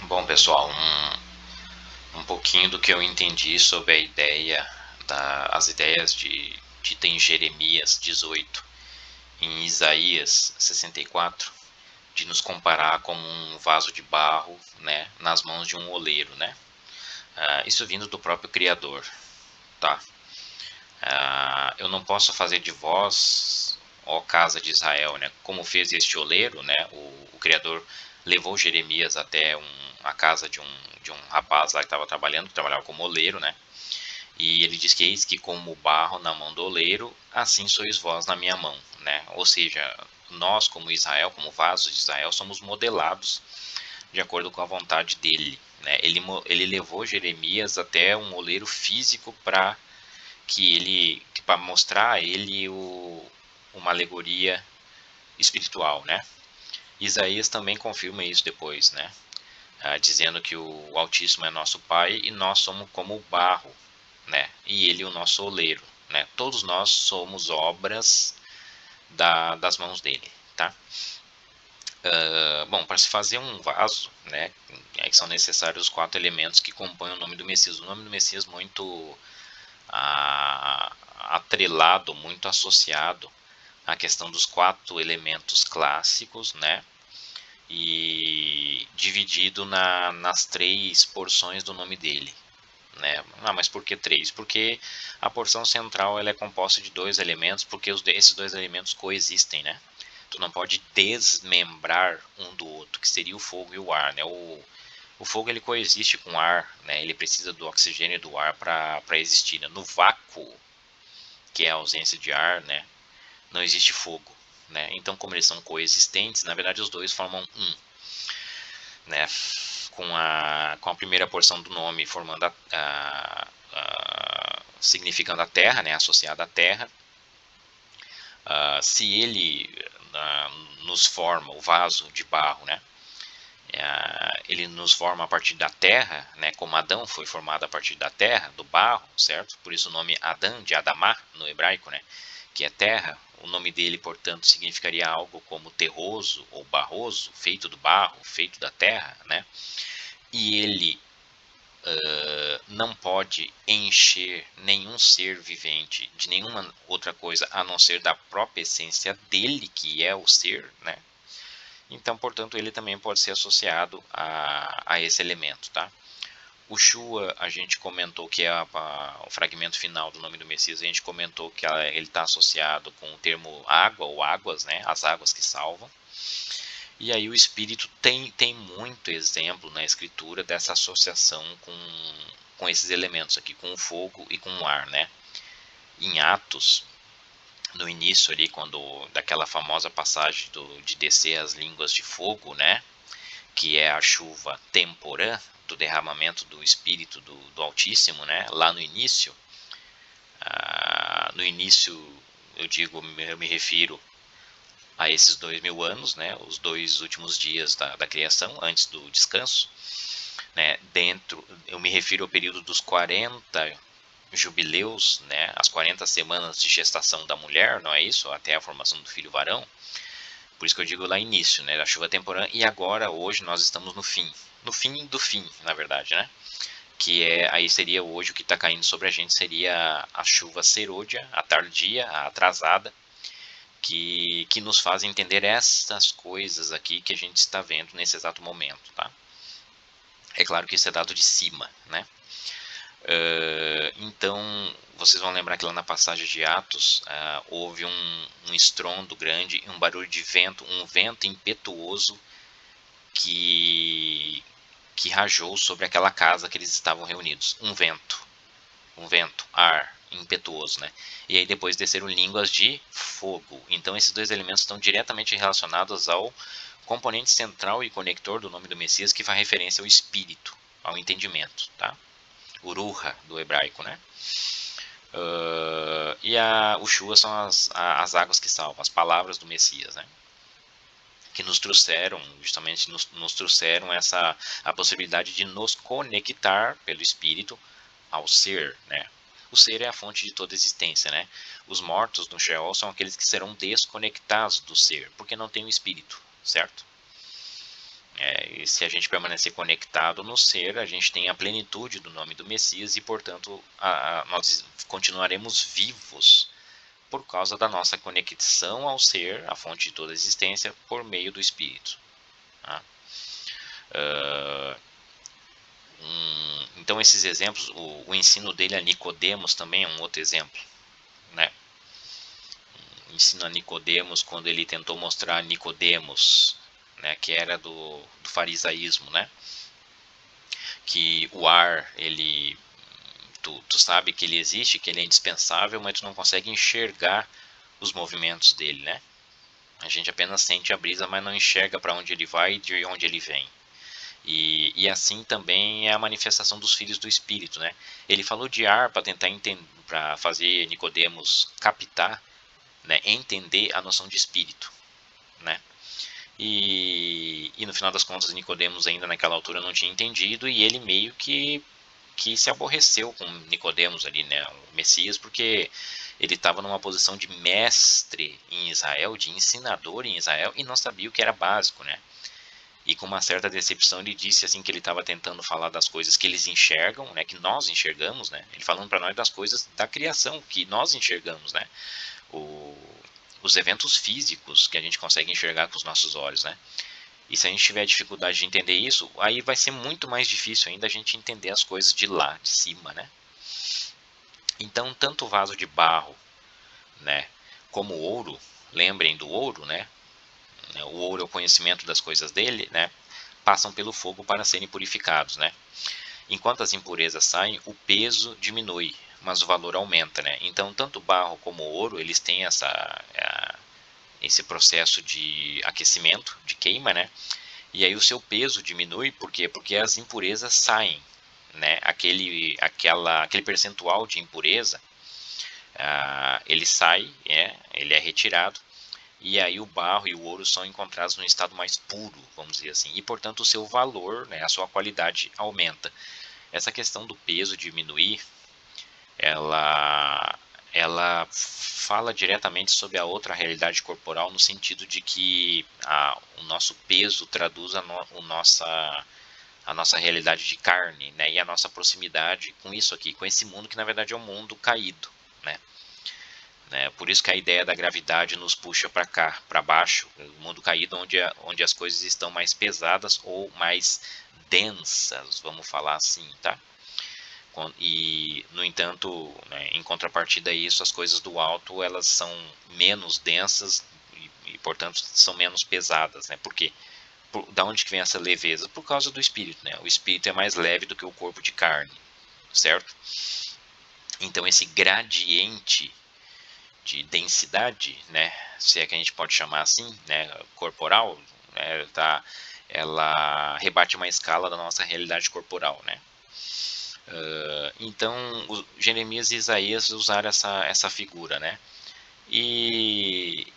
Bom, pessoal, um pouquinho do que eu entendi sobre a ideia, as ideias de ter em Jeremias 18, em Isaías 64, de nos comparar como um vaso de barro, né, nas mãos de um oleiro, né? Isso vindo do próprio Criador, tá? Eu não posso fazer de vós, ó casa de Israel, né? Como fez este oleiro, né? O Criador levou Jeremias até a casa de um rapaz lá que estava trabalhando, que trabalhava como oleiro, né? E ele diz que eis que como barro na mão do oleiro, assim sois vós na minha mão, né? Ou seja, nós como Israel, como vasos de Israel, somos modelados de acordo com a vontade dele, né? Ele levou Jeremias até um oleiro físico para mostrar a ele uma alegoria espiritual, né? Isaías também confirma isso depois, né? Dizendo que o Altíssimo é nosso Pai e nós somos como o barro, né? E ele o nosso oleiro, né? Todos nós somos obras das mãos dele, tá? Bom, para se fazer um vaso, né, é que são necessários os 4 elementos que compõem o nome do Messias. O nome do Messias muito atrelado, muito associado à questão dos 4 elementos clássicos, né? E dividido nas 3 porções do nome dele, né? Mas por que 3? Porque a porção central ela é composta de 2 elementos, porque esses 2 elementos coexistem, né? Tu não pode desmembrar um do outro, que seria o fogo e o ar, né? O fogo ele coexiste com o ar, né? Ele precisa do oxigênio e do ar para existir, né? No vácuo, que é a ausência de ar, né? Não existe fogo, né? Então, como eles são coexistentes, na verdade os dois formam um, né? Com a primeira porção do nome formando significando a terra, né? Associada à terra. Se ele nos forma o vaso de barro, né? Ele nos forma a partir da terra, né? Como Adão foi formado a partir da terra, do barro, certo? Por isso o nome Adão, de Adamá, no hebraico, né? Que é terra. O nome dele, portanto, significaria algo como terroso ou barroso, feito do barro, feito da terra, né? E ele não pode encher nenhum ser vivente de nenhuma outra coisa a não ser da própria essência dele, que é o ser, né? Então, portanto, ele também pode ser associado a esse elemento, tá? O Shua, a gente comentou que é o fragmento final do nome do Messias, a gente comentou que ele está associado com o termo água ou águas, né? As águas que salvam. E aí o Espírito tem muito exemplo na Escritura dessa associação com esses elementos aqui, com o fogo e com o ar, né? Em Atos, no início ali, daquela famosa passagem de descer as línguas de fogo, né? Que é a chuva temporã, do derramamento do Espírito do Altíssimo, né? Lá no início, eu me refiro a esses 2000 anos, né? Os 2 últimos dias da criação, antes do descanso, né? Eu me refiro ao período dos 40 jubileus, né? As 40 semanas de gestação da mulher, não é isso? Até a formação do filho varão. Por isso que eu digo lá início, né, da chuva temporã, e agora, hoje, nós estamos no fim. No fim do fim, na verdade, né? Aí seria hoje o que está caindo sobre a gente, seria a chuva serôdia, a tardia, a atrasada, que nos faz entender essas coisas aqui que a gente está vendo nesse exato momento, tá? É claro que isso é dado de cima, né? Então, vocês vão lembrar que lá na passagem de Atos houve um estrondo grande, um barulho de vento, um vento impetuoso que rajou sobre aquela casa que eles estavam reunidos. Um vento, ar impetuoso, né? E aí depois desceram línguas de fogo. Então esses 2 elementos estão diretamente relacionados ao componente central e conector do nome do Messias, que faz referência ao espírito, ao entendimento, tá? Uruha, do hebraico, né? O Shua são as águas que salvam, as palavras do Messias, né? Que nos trouxeram, justamente nos trouxeram a possibilidade de nos conectar pelo Espírito ao ser, né? O ser é a fonte de toda existência, né? Os mortos no Sheol são aqueles que serão desconectados do ser, porque não tem o Espírito, certo? E se a gente permanecer conectado no ser, a gente tem a plenitude do nome do Messias e, portanto, nós continuaremos vivos por causa da nossa conexão ao ser, a fonte de toda a existência, por meio do Espírito. Tá? Então, esses exemplos, o ensino dele a Nicodemos também é um outro exemplo, né? O ensino a Nicodemos, quando ele tentou mostrar a Nicodemos, né, que era do farisaísmo, né? Que o ar, tu sabe que ele existe, que ele é indispensável, mas tu não consegue enxergar os movimentos dele, né? A gente apenas sente a brisa, mas não enxerga para onde ele vai e de onde ele vem. E assim também é a manifestação dos filhos do Espírito, né? Ele falou de ar para tentar entender, para fazer Nicodemos captar, né, entender a noção de espírito, né? E no final das contas, Nicodemos ainda naquela altura não tinha entendido e ele meio que se aborreceu com Nicodemos ali, né, o Messias, porque ele estava numa posição de mestre em Israel, de ensinador em Israel e não sabia o que era básico, né? E com uma certa decepção ele disse assim que ele estava tentando falar das coisas que eles enxergam, né, que nós enxergamos, né? Ele falando para nós das coisas da criação que nós enxergamos, né? O, os eventos físicos que a gente consegue enxergar com os nossos olhos, né? E se a gente tiver dificuldade de entender isso, aí vai ser muito mais difícil ainda a gente entender as coisas de lá, de cima, né? Então, tanto o vaso de barro, né, como o ouro, lembrem do ouro, né? O ouro é o conhecimento das coisas dele, né? Passam pelo fogo para serem purificados, né? Enquanto as impurezas saem, o peso diminui, mas o valor aumenta, né? Então, tanto o barro como o ouro, eles têm esse processo de aquecimento, de queima, né? E aí o seu peso diminui, por quê? Porque as impurezas saem, né? Aquele percentual de impureza, ele sai, ele é retirado, e aí o barro e o ouro são encontrados num estado mais puro, vamos dizer assim, e portanto o seu valor, né, a sua qualidade aumenta. Essa questão do peso diminuir, ela fala diretamente sobre a outra realidade corporal, no sentido de que o nosso peso traduz a nossa realidade de carne, né, e a nossa proximidade com isso aqui, com esse mundo que na verdade é um mundo caído, né? Por isso que a ideia da gravidade nos puxa para cá, para baixo, o mundo caído onde as coisas estão mais pesadas ou mais densas, vamos falar assim, tá? E, no entanto, né, em contrapartida a isso, as coisas do alto elas são menos densas e portanto, são menos pesadas, né? Por quê? Da onde que vem essa leveza? Por causa do espírito, né? O espírito é mais leve do que o corpo de carne, certo? Então, esse gradiente de densidade, né, se é que a gente pode chamar assim, né, corporal, né, ela rebate uma escala da nossa realidade corporal, né? Então, Jeremias e Isaías usaram essa figura, né? E,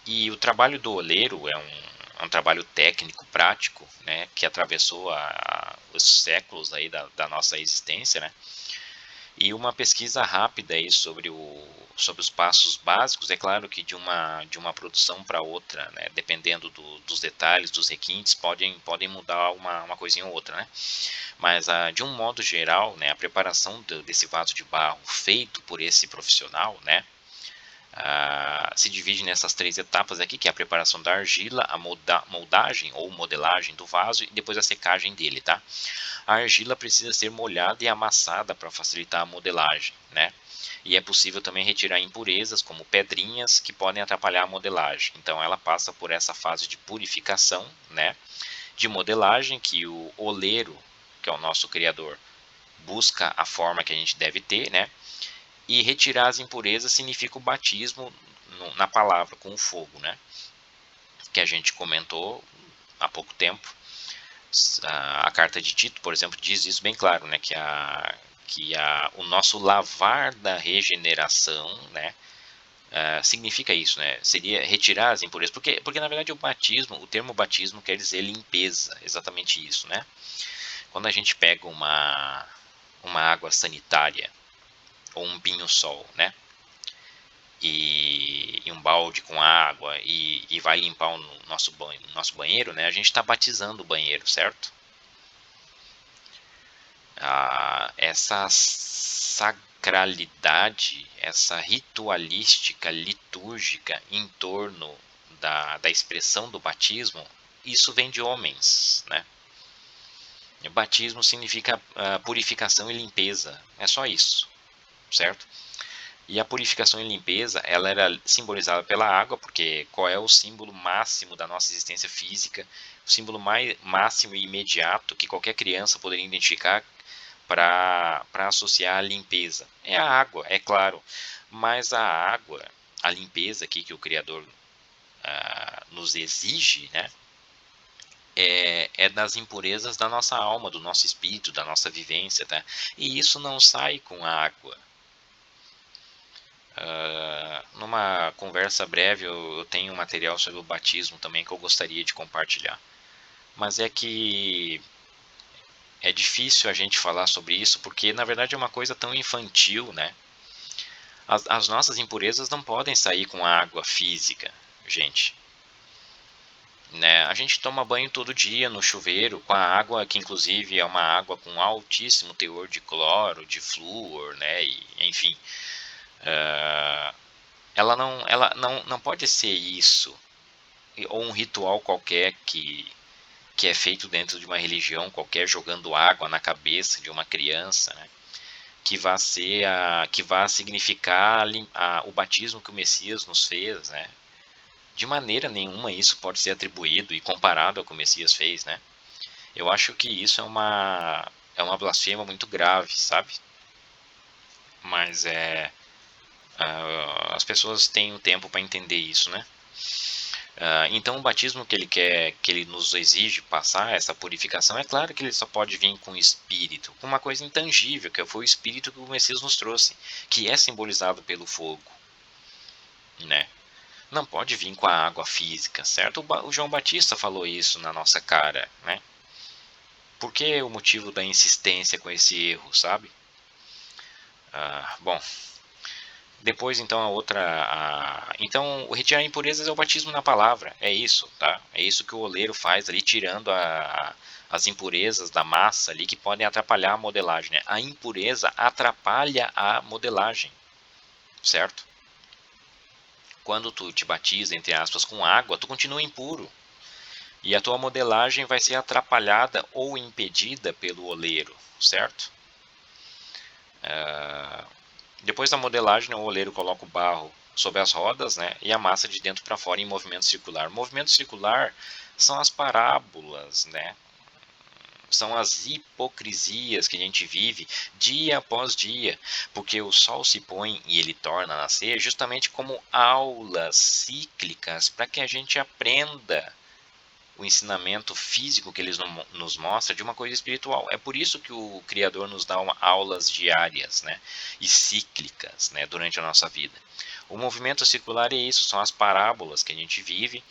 e o trabalho do oleiro é um trabalho técnico, prático, né? Que atravessou os séculos aí da nossa existência, né? E uma pesquisa rápida aí sobre os passos básicos, é claro que de uma produção para outra, né? Dependendo dos detalhes, dos requintes, podem mudar uma coisinha ou outra, né? Mas, de um modo geral, né, a preparação desse vaso de barro feito por esse profissional, né, se divide nessas três etapas aqui, que é a preparação da argila, a moldagem ou modelagem do vaso e depois a secagem dele, tá? A argila precisa ser molhada e amassada para facilitar a modelagem, né? E é possível também retirar impurezas, como pedrinhas, que podem atrapalhar a modelagem. Então ela passa por essa fase de purificação, né? De modelagem, que o oleiro, que é o nosso criador, busca a forma que a gente deve ter, né? E retirar as impurezas significa o batismo na palavra, com o fogo, né? Que a gente comentou há pouco tempo. A carta de Tito, por exemplo, diz isso bem claro, né? O nosso lavar da regeneração, né? Significa isso, né? Seria retirar as impurezas, porque na verdade o termo batismo quer dizer limpeza, exatamente isso, né? Quando a gente pega uma água sanitária ou um pinho-sol, né? E em um balde com água e vai limpar o nosso banheiro, né, a gente está batizando o banheiro, certo? Essa sacralidade, essa ritualística, litúrgica em torno da expressão do batismo, isso vem de homens, né? O batismo significa purificação e limpeza, é só isso, certo? E a purificação e limpeza, ela era simbolizada pela água, porque qual é o símbolo máximo da nossa existência física, o símbolo máximo e imediato que qualquer criança poderia identificar para associar a limpeza? É a água, é claro, mas a água, a limpeza aqui que o Criador nos exige, né, é das impurezas da nossa alma, do nosso espírito, da nossa vivência, tá? E isso não sai com a água. Numa conversa breve eu tenho um material sobre o batismo também que eu gostaria de compartilhar. Mas é que é difícil a gente falar sobre isso porque na verdade é uma coisa tão infantil, né? As nossas impurezas não podem sair com a água física, gente. Né? A gente toma banho todo dia no chuveiro com a água que inclusive é uma água com altíssimo teor de cloro, de flúor, né? E, enfim, ela não pode ser isso, ou um ritual qualquer que é feito dentro de uma religião qualquer, jogando água na cabeça de uma criança, né? Que vá significar o batismo que o Messias nos fez, né? De maneira nenhuma isso pode ser atribuído e comparado ao que o Messias fez, né? Eu acho que isso é uma blasfêmia muito grave, sabe? Mas as pessoas têm um tempo para entender isso, né? Então o batismo que ele quer, que ele nos exige passar, essa purificação, é claro que ele só pode vir com o Espírito, com uma coisa intangível, que foi o Espírito que o Messias nos trouxe, que é simbolizado pelo fogo, né? Não pode vir com a água física, certo? O João Batista falou isso na nossa cara, né? Por que o motivo da insistência com esse erro, sabe? Bom, depois então então o retirar impurezas é o batismo na palavra, é isso, tá? É isso que o oleiro faz ali, tirando as impurezas da massa ali que podem atrapalhar a modelagem, né? A impureza atrapalha a modelagem, certo? Quando tu te batiza, entre aspas, com água, tu continua impuro. E a tua modelagem vai ser atrapalhada ou impedida pelo oleiro, certo? Depois da modelagem, o oleiro coloca o barro sobre as rodas, né, e a massa de dentro para fora em movimento circular. Movimento circular são as parábolas, né? São as hipocrisias que a gente vive dia após dia, porque o sol se põe e ele torna a nascer justamente como aulas cíclicas para que a gente aprenda o ensinamento físico que ele nos mostra de uma coisa espiritual. É por isso que o Criador nos dá aulas diárias, né, e cíclicas, né, durante a nossa vida. O movimento circular é isso, são as parábolas que a gente vive,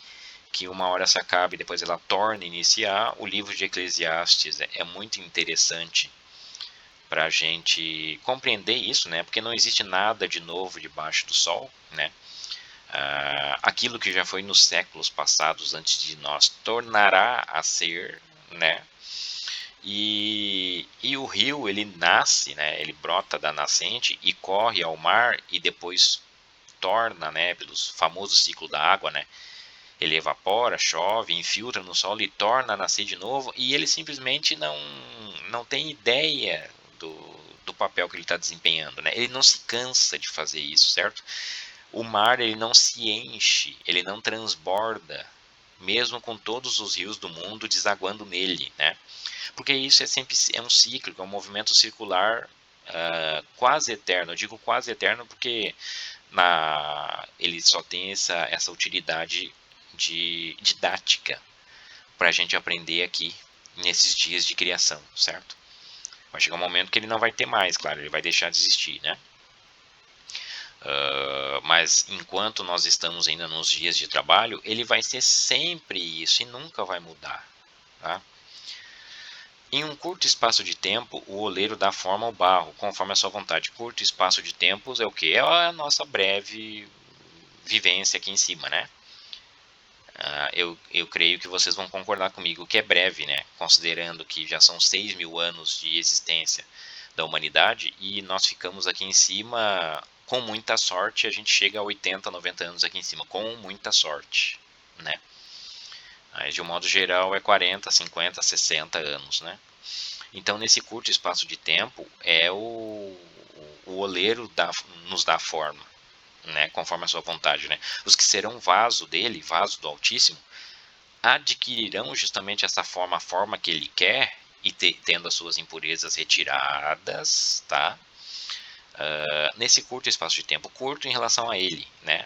que uma hora se acaba e depois ela torna a iniciar. O livro de Eclesiastes é muito interessante para a gente compreender isso, né, porque não existe nada de novo debaixo do sol, né. Aquilo que já foi nos séculos passados antes de nós tornará a ser, né? E o rio ele nasce, né? Ele brota da nascente e corre ao mar e depois torna, né? Pelo famoso ciclo da água, né? Ele evapora, chove, infiltra no solo e torna a nascer de novo, e ele simplesmente não tem ideia do papel que ele está desempenhando, né? Ele não se cansa de fazer isso, certo? O mar ele não se enche, ele não transborda, mesmo com todos os rios do mundo desaguando nele, né? Porque isso sempre um ciclo, é um movimento circular quase eterno. Eu digo quase eterno porque ele só tem essa utilidade didática para a gente aprender aqui nesses dias de criação, certo? Vai chegar um momento que ele não vai ter mais, claro, ele vai deixar de existir, né? Mas enquanto nós estamos ainda nos dias de trabalho, ele vai ser sempre isso e nunca vai mudar, tá? Em um curto espaço de tempo, o oleiro dá forma ao barro, conforme a sua vontade. Curto espaço de tempos é o que? É a nossa breve vivência aqui em cima, né? Eu creio que vocês vão concordar comigo que é breve, né? Considerando que já são 6.000 anos de existência da humanidade e nós ficamos aqui em cima, com muita sorte, a gente chega a 80, 90 anos aqui em cima, com muita sorte, né? Mas de um modo geral é 40, 50, 60 anos, né? Então nesse curto espaço de tempo o oleiro nos dá forma, né? Conforme a sua vontade, né? Os que serão vaso dele, vaso do Altíssimo, adquirirão justamente essa forma, a forma que ele quer, e tendo as suas impurezas retiradas, tá? Nesse curto espaço de tempo, curto em relação a ele, né?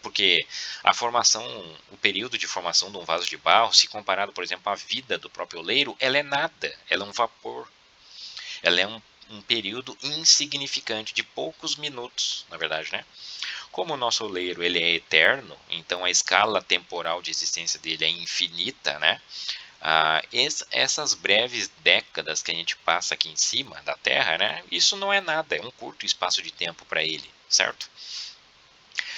Porque a formação, o período de formação de um vaso de barro, se comparado, por exemplo, à vida do próprio oleiro, ela é nada, ela é um vapor, ela é um período insignificante de poucos minutos, na verdade, né? Como o nosso oleiro ele é eterno, então a escala temporal de existência dele é infinita, né? Essas breves décadas que a gente passa aqui em cima da Terra, né? Isso não é nada, é um curto espaço de tempo para ele, certo?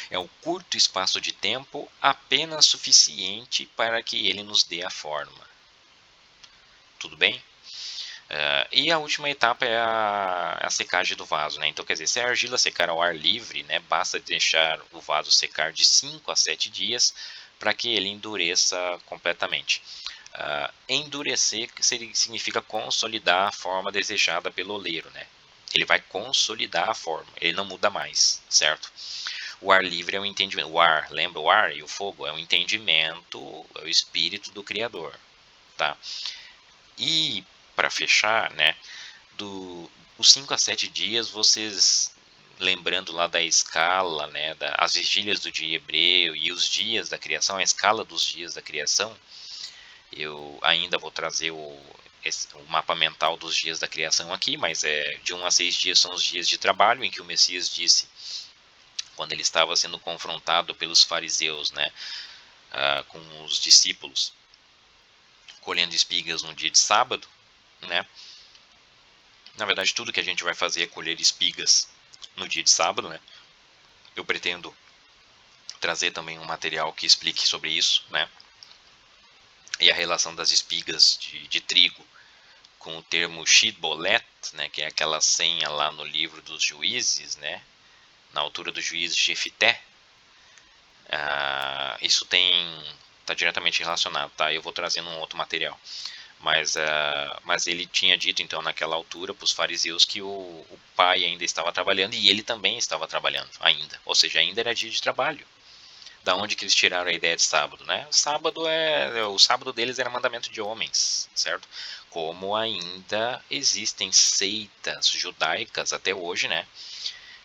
É um curto espaço de tempo apenas suficiente para que ele nos dê a forma. Tudo bem? E a última etapa é a secagem do vaso, né? Então, quer dizer, se a argila secar ao ar livre, né, basta deixar o vaso secar de 5 a 7 dias para que ele endureça completamente. Endurecer significa consolidar a forma desejada pelo oleiro, né? Ele vai consolidar a forma, ele não muda mais, certo? O ar livre é o entendimento. O ar, lembra o ar e o fogo? É o entendimento, é o espírito do Criador, tá? E, para fechar, né, os 5 a 7 dias, vocês, lembrando lá da escala, né, as vigílias do dia hebreu e os dias da criação, a escala dos dias da criação, eu ainda vou trazer o mapa mental dos dias da criação aqui, mas de 1 a 6 dias são os dias de trabalho, em que o Messias disse, quando ele estava sendo confrontado pelos fariseus, né, com os discípulos, colhendo espigas no dia de sábado, né? Na verdade, tudo que a gente vai fazer é colher espigas no dia de sábado, né? Eu pretendo trazer também um material que explique sobre isso, né? E a relação das espigas de trigo com o termo Shibboleth, né? Que é aquela senha lá no livro dos juízes, né? Na altura do juiz Jefité. Isso está diretamente relacionado, tá? Eu vou trazendo um outro material. Mas ele tinha dito então naquela altura para os fariseus que o pai ainda estava trabalhando e ele também estava trabalhando ainda, ou seja, ainda era dia de trabalho. Da onde que eles tiraram a ideia de sábado, né? O sábado deles era mandamento de homens, certo? Como ainda existem seitas judaicas até hoje, né?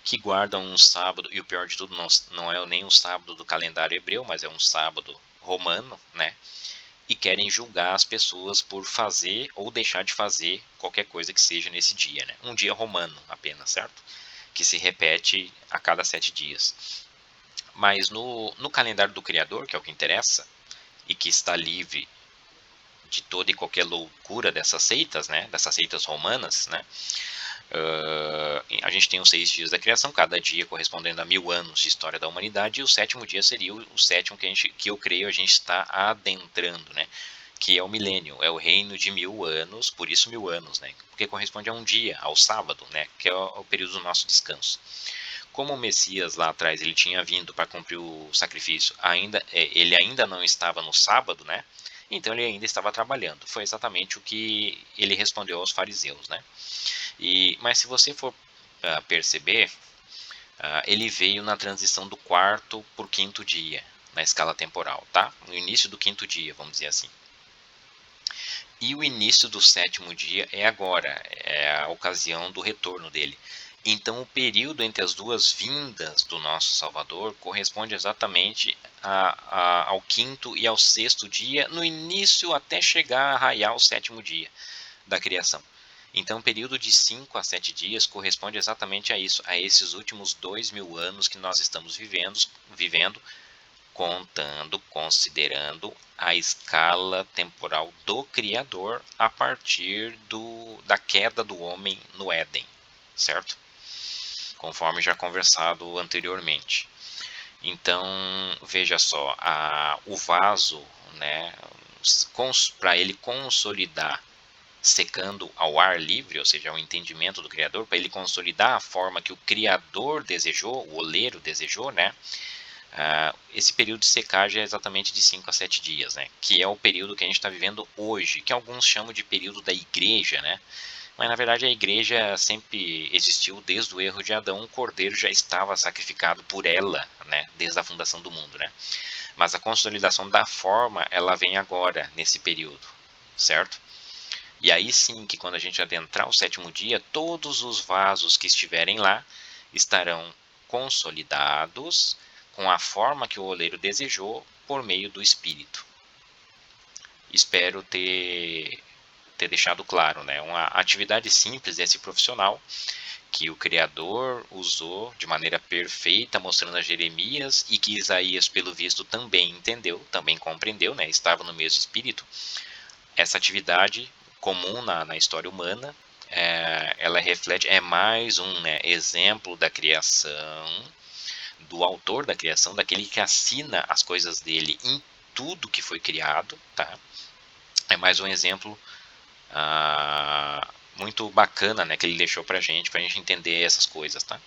Que guardam um sábado, e o pior de tudo não é nem um sábado do calendário hebreu, mas é um sábado romano, né? E querem julgar as pessoas por fazer ou deixar de fazer qualquer coisa que seja nesse dia, né? Um dia romano apenas, certo? Que se repete a cada 7 dias. Mas no calendário do Criador, que é o que interessa, e que está livre de toda e qualquer loucura dessas seitas, né? Dessas seitas romanas, né? A gente tem os 6 dias da criação, cada dia correspondendo a 1000 anos de história da humanidade, e o sétimo dia seria o sétimo que eu creio a gente está adentrando, né? Que é o milênio, é o reino de 1000 anos, por isso 1000 anos, né? Porque corresponde a um dia, ao sábado, né? Que é o período do nosso descanso. Como o Messias lá atrás ele tinha vindo para cumprir o sacrifício, ele ainda não estava no sábado, né? Então ele ainda estava trabalhando. Foi exatamente o que ele respondeu aos fariseus, né? Mas se você for perceber, ele veio na transição do quarto para o quinto dia, na escala temporal, tá? No início do quinto dia, vamos dizer assim. E o início do sétimo dia é agora, é a ocasião do retorno dele. Então o período entre as duas vindas do nosso Salvador corresponde exatamente ao quinto e ao sexto dia, no início até chegar a raiar o sétimo dia da criação. Então o período de 5 a 7 dias corresponde exatamente a isso, a esses últimos 2000 anos que nós estamos vivendo, considerando a escala temporal do Criador a partir da queda do homem no Éden, certo? conforme já conversado anteriormente. Então, veja só, o vaso, né, para ele consolidar secando ao ar livre, ou seja, o entendimento do Criador, para ele consolidar a forma que o Criador desejou, o oleiro desejou, né? Esse período de secagem é exatamente de 5 a 7 dias, né? Que é o período que a gente está vivendo hoje, que alguns chamam de período da igreja, né? Mas na verdade a igreja sempre existiu desde o erro de Adão, o cordeiro já estava sacrificado por ela, né? Desde a fundação do mundo, né? Mas a consolidação da forma, ela vem agora, nesse período, certo? E aí sim que quando a gente adentrar o sétimo dia, todos os vasos que estiverem lá estarão consolidados com a forma que o oleiro desejou por meio do Espírito. Espero ter deixado claro, né? Uma atividade simples desse profissional que o Criador usou de maneira perfeita, mostrando a Jeremias e que Isaías, pelo visto, também entendeu, também compreendeu, né? Estava no mesmo espírito. Essa atividade comum na história humana, ela reflete, é mais um, né, exemplo da criação, do autor da criação, daquele que assina as coisas dele em tudo que foi criado, tá? É mais um exemplo muito bacana, né, que ele deixou pra gente entender essas coisas, tá?